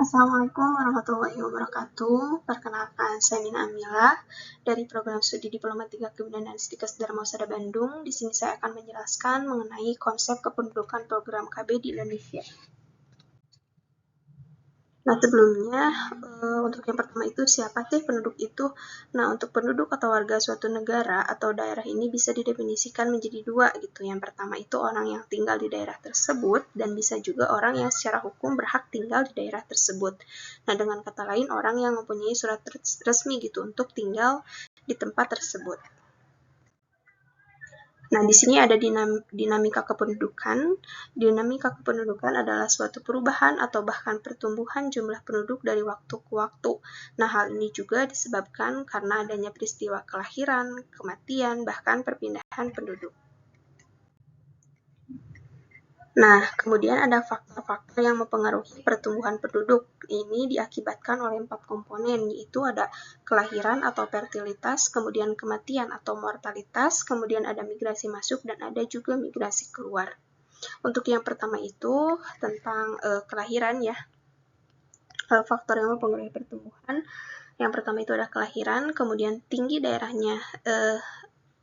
Assalamualaikum warahmatullahi wabarakatuh. Perkenalkan, saya Nina Amila dari Program Studi Diploma 3 Kebudayaan Stikes Darmawasada Bandung. Di sini saya akan menjelaskan mengenai konsep kependudukan program KB di Indonesia. Nah, sebelumnya, untuk yang pertama itu siapa sih penduduk itu? Nah, untuk penduduk atau warga suatu negara atau daerah ini bisa didefinisikan menjadi dua gitu. Yang pertama itu orang yang tinggal di daerah tersebut dan bisa juga orang yang secara hukum berhak tinggal di daerah tersebut. Nah, dengan kata lain orang yang mempunyai surat resmi gitu untuk tinggal di tempat tersebut. Nah, di sini ada dinamika kependudukan. Dinamika kependudukan adalah suatu perubahan atau bahkan pertumbuhan jumlah penduduk dari waktu ke waktu. Nah, hal ini juga disebabkan karena adanya peristiwa kelahiran, kematian, bahkan perpindahan penduduk. Nah, kemudian ada faktor-faktor yang mempengaruhi pertumbuhan penduduk. Ini diakibatkan oleh 4 komponen, yaitu ada kelahiran atau fertilitas, kemudian kematian atau mortalitas, kemudian ada migrasi masuk, dan ada juga migrasi keluar. Untuk yang pertama itu tentang kelahiran ya, faktor yang mempengaruhi pertumbuhan. Yang pertama itu ada kelahiran, kemudian tinggi daerahnya,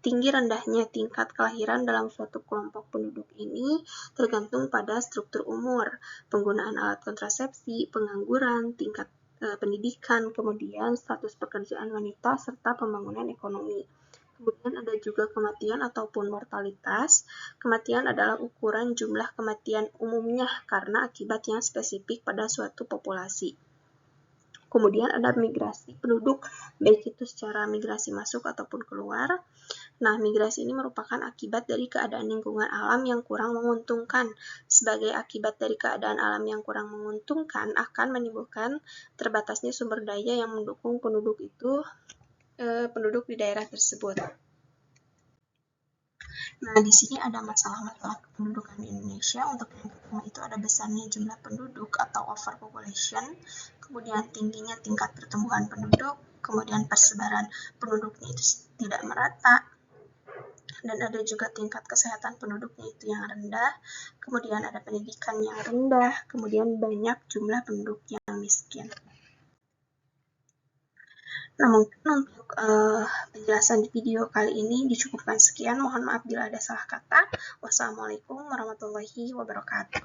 tinggi rendahnya tingkat kelahiran dalam suatu kelompok penduduk ini tergantung pada struktur umur, penggunaan alat kontrasepsi, pengangguran, tingkat pendidikan, kemudian status pekerjaan wanita, serta pembangunan ekonomi. Kemudian ada juga kematian ataupun mortalitas. Kematian adalah ukuran jumlah kematian umumnya karena akibat yang spesifik pada suatu populasi. Kemudian ada migrasi penduduk, baik itu secara migrasi masuk ataupun keluar. Nah, migrasi ini merupakan akibat dari keadaan lingkungan alam yang kurang menguntungkan. Sebagai akibat dari keadaan alam yang kurang menguntungkan akan menimbulkan terbatasnya sumber daya yang mendukung penduduk di daerah tersebut. Nah, di sini ada masalah-masalah kependudukan di Indonesia. Untuk yang pertama itu ada besarnya jumlah penduduk atau overpopulation, kemudian tingginya tingkat pertumbuhan penduduk, kemudian persebaran penduduknya itu tidak merata, dan ada juga tingkat kesehatan penduduknya itu yang rendah, kemudian ada pendidikan yang rendah, kemudian banyak jumlah penduduk yang miskin. Nah, mungkin untuk penjelasan di video kali ini dicukupkan sekian. Mohon maaf bila ada salah kata. Wassalamualaikum warahmatullahi wabarakatuh.